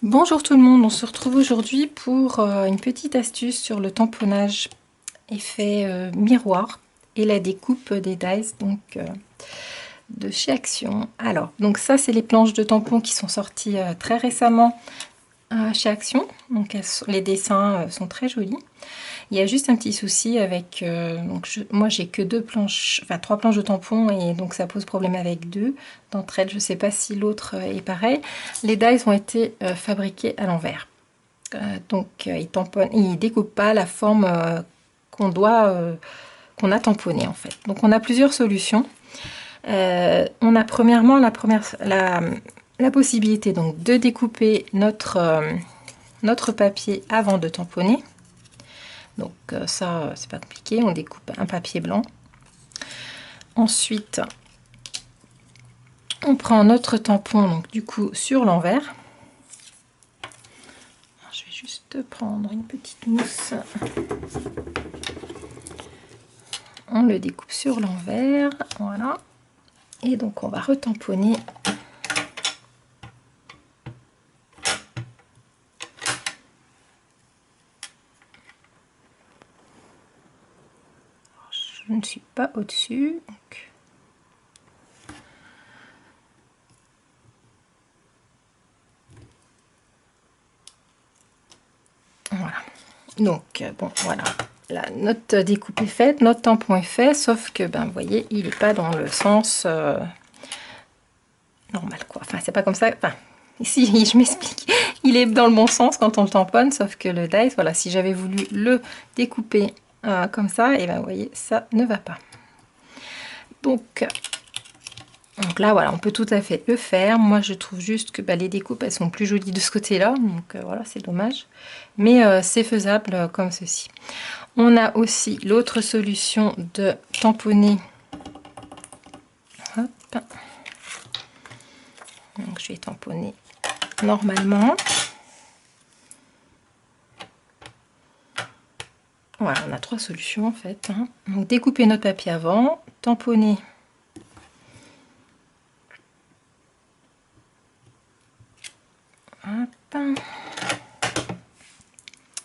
Bonjour tout le monde, on se retrouve aujourd'hui pour une petite astuce sur le tamponnage effet miroir et la découpe des dies de chez Action. Alors, donc ça c'est les planches de tampons qui sont sorties très récemment chez Action. Donc les dessins sont très jolis. Il y a juste un petit souci avec, moi j'ai que trois planches de tampons et donc ça pose problème avec deux d'entre elles. Je ne sais pas si l'autre est pareil. Les dies ont été fabriqués à l'envers. Ils découpent pas la forme qu'on a tamponné en fait. Donc on a plusieurs solutions. On a premièrement la possibilité donc de découper notre papier avant de tamponner. Donc ça, c'est pas compliqué, on découpe un papier blanc. Ensuite, on prend notre tampon, donc du coup, sur l'envers. Je vais juste prendre une petite mousse. On le découpe sur l'envers, voilà. Et donc, on va retamponner. Je ne suis pas au-dessus, donc... Voilà. Donc, bon, voilà. Là, notre découpe est faite, notre tampon est fait, sauf que, ben, vous voyez, il n'est pas dans le sens normal, quoi. Enfin, c'est pas comme ça. Enfin, ici, je m'explique. Il est dans le bon sens quand on le tamponne, sauf que le dies, voilà, si j'avais voulu le découper comme ça, et ben, vous voyez, ça ne va pas. Donc là, voilà, on peut tout à fait le faire. Moi, je trouve juste que les découpes, elles sont plus jolies de ce côté-là. Donc voilà, c'est dommage. Mais c'est faisable comme ceci. On a aussi l'autre solution de tamponner. Hop. Donc je vais tamponner normalement. Voilà, on a trois solutions en fait. Donc découper notre papier avant, tamponner. Hop.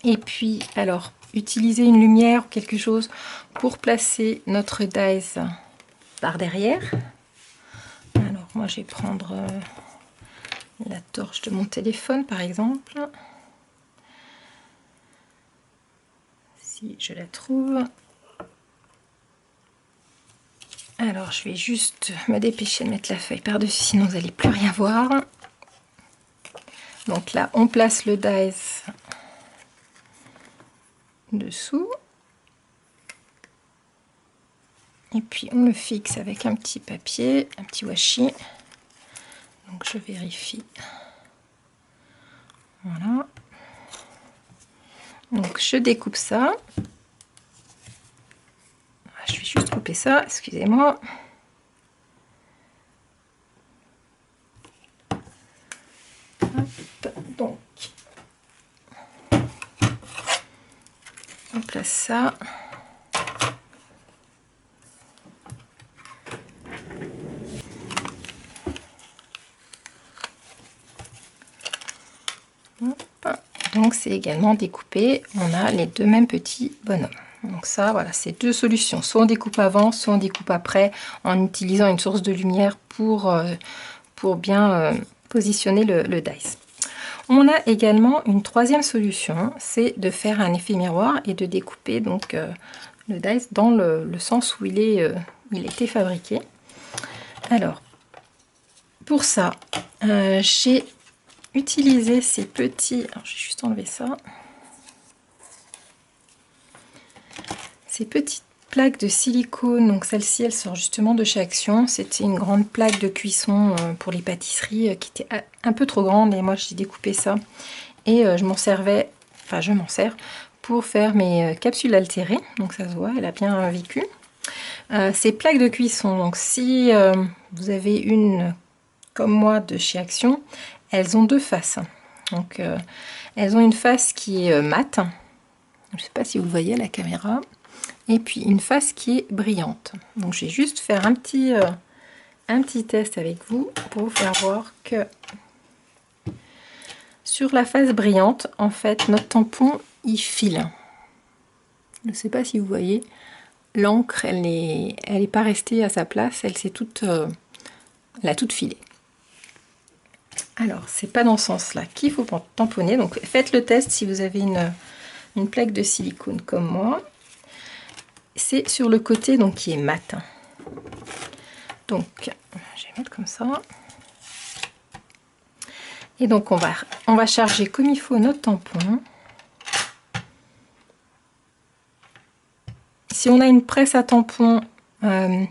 Et puis, alors, utiliser une lumière ou quelque chose pour placer notre dies par derrière. Alors, moi, je vais prendre la torche de mon téléphone, par exemple. Si je la trouve. Alors, je vais juste me dépêcher de mettre la feuille par-dessus, sinon vous n'allez plus rien voir. Donc là, on place le dies dessous. Et puis, on le fixe avec un petit papier, un petit washi. Donc, je vérifie. Voilà. Donc, je découpe ça. Je vais juste couper ça, excusez-moi. Donc, on place ça. Donc c'est également découpé, on a les deux mêmes petits bonhommes. Donc ça, voilà, c'est deux solutions. Soit on découpe avant, soit on découpe après, en utilisant une source de lumière pour bien positionner le dies. On a également une troisième solution, c'est de faire un effet miroir et de découper donc le dies dans le sens où il était fabriqué. Alors, pour ça, j'ai utilisé ces petits... Alors, je vais juste enlever ça. Ces petites plaques de silicone, donc celle-ci, elle sort justement de chez Action. C'était une grande plaque de cuisson pour les pâtisseries qui était un peu trop grande et moi j'ai découpé ça. Et je m'en servais, enfin je m'en sers pour faire mes capsules altérées. Donc ça se voit, elle a bien vécu. Ces plaques de cuisson, donc si vous avez une comme moi de chez Action, elles ont deux faces. Donc elles ont une face qui est mate. Je ne sais pas si vous voyez à la caméra. Et puis une face qui est brillante. Donc je vais juste faire un petit test avec vous pour vous faire voir que Sur la face brillante, en fait, notre tampon, il file. Je ne sais pas si vous voyez, l'encre, elle est pas restée à sa place, elle s'est toute, elle a toute filé. Alors, c'est pas dans ce sens-là qu'il faut tamponner. Donc, faites le test si vous avez une plaque de silicone comme moi. C'est sur le côté donc qui est mat. Donc, je vais mettre comme ça. Et donc, on va charger comme il faut notre tampon. Si on a une presse à tampon, moi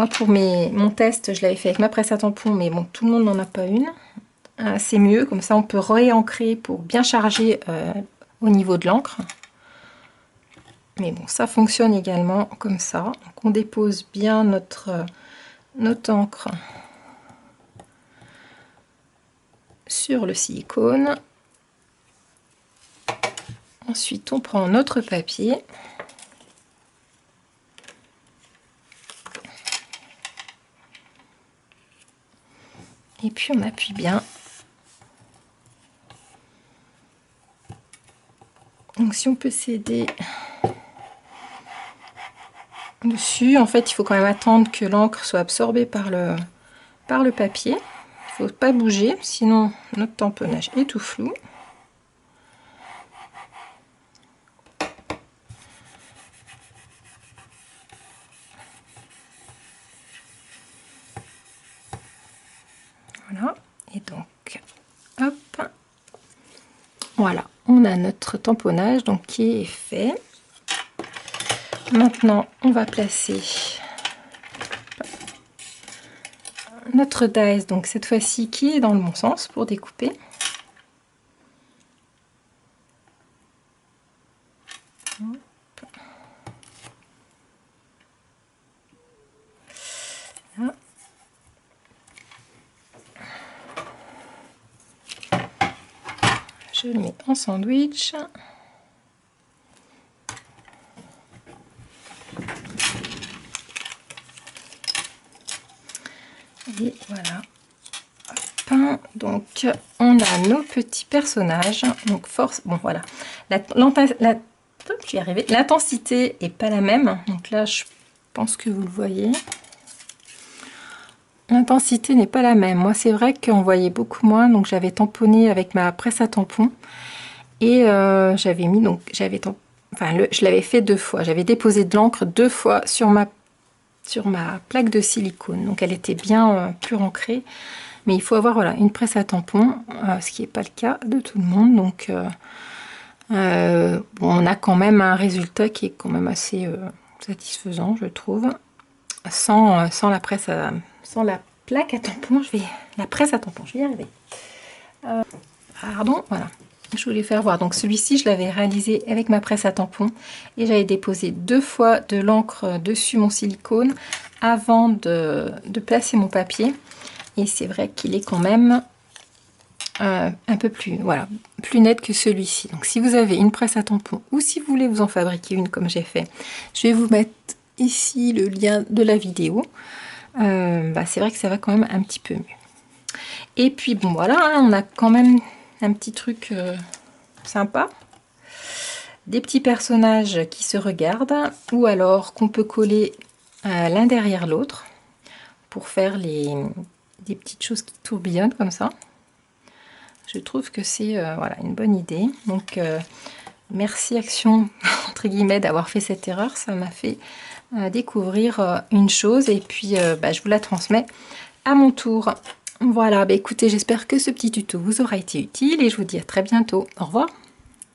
pour mon test, je l'avais fait avec ma presse à tampon, mais bon, tout le monde n'en a pas une. C'est mieux, comme ça on peut réancrer pour bien charger au niveau de l'encre. Mais bon, ça fonctionne également comme ça. Donc on dépose bien notre encre sur le silicone. Ensuite, on prend notre papier. Et puis on appuie bien. Donc si on peut s'aider dessus, en fait il faut quand même attendre que l'encre soit absorbée par le papier. Il ne faut pas bouger, sinon notre tamponnage est tout flou. Voilà, et donc hop, voilà, on a notre tamponnage donc qui est fait. Maintenant on va placer notre dies, donc cette fois-ci qui est dans le bon sens pour découper. Là. Je le mets en sandwich. Et voilà. Hop. Donc on a nos petits personnages. Donc force. Bon voilà. L'intensité est pas la même. Donc là je pense que vous le voyez. L'intensité n'est pas la même. Moi c'est vrai qu'on voyait beaucoup moins. Donc j'avais tamponné avec ma presse à tampon. Et j'avais mis donc je l'avais fait 2 fois. J'avais déposé de l'encre 2 fois sur ma plaque de silicone, donc elle était bien plus ancrée, mais il faut avoir voilà une presse à tampon, ce qui n'est pas le cas de tout le monde. Donc bon, on a quand même un résultat qui est quand même assez satisfaisant, je trouve, sans la presse sans la plaque à tampon. La presse à tampon, je vais y arriver. Pardon, voilà. Je voulais faire voir, donc celui-ci je l'avais réalisé avec ma presse à tampon et j'avais déposé 2 fois de l'encre dessus mon silicone avant de placer mon papier, et c'est vrai qu'il est quand même un peu plus, voilà, plus net que celui-ci. Donc si vous avez une presse à tampon ou si vous voulez vous en fabriquer une comme j'ai fait, je vais vous mettre ici le lien de la vidéo. C'est vrai que ça va quand même un petit peu mieux. Et puis bon voilà, hein, on a quand même un petit truc sympa, des petits personnages qui se regardent, ou alors qu'on peut coller l'un derrière l'autre pour faire des petites choses qui tourbillonnent comme ça. Je trouve que c'est voilà, une bonne idée. Donc merci Action entre guillemets d'avoir fait cette erreur, ça m'a fait découvrir une chose, et puis je vous la transmets à mon tour. Voilà, écoutez, j'espère que ce petit tuto vous aura été utile et je vous dis à très bientôt. Au revoir.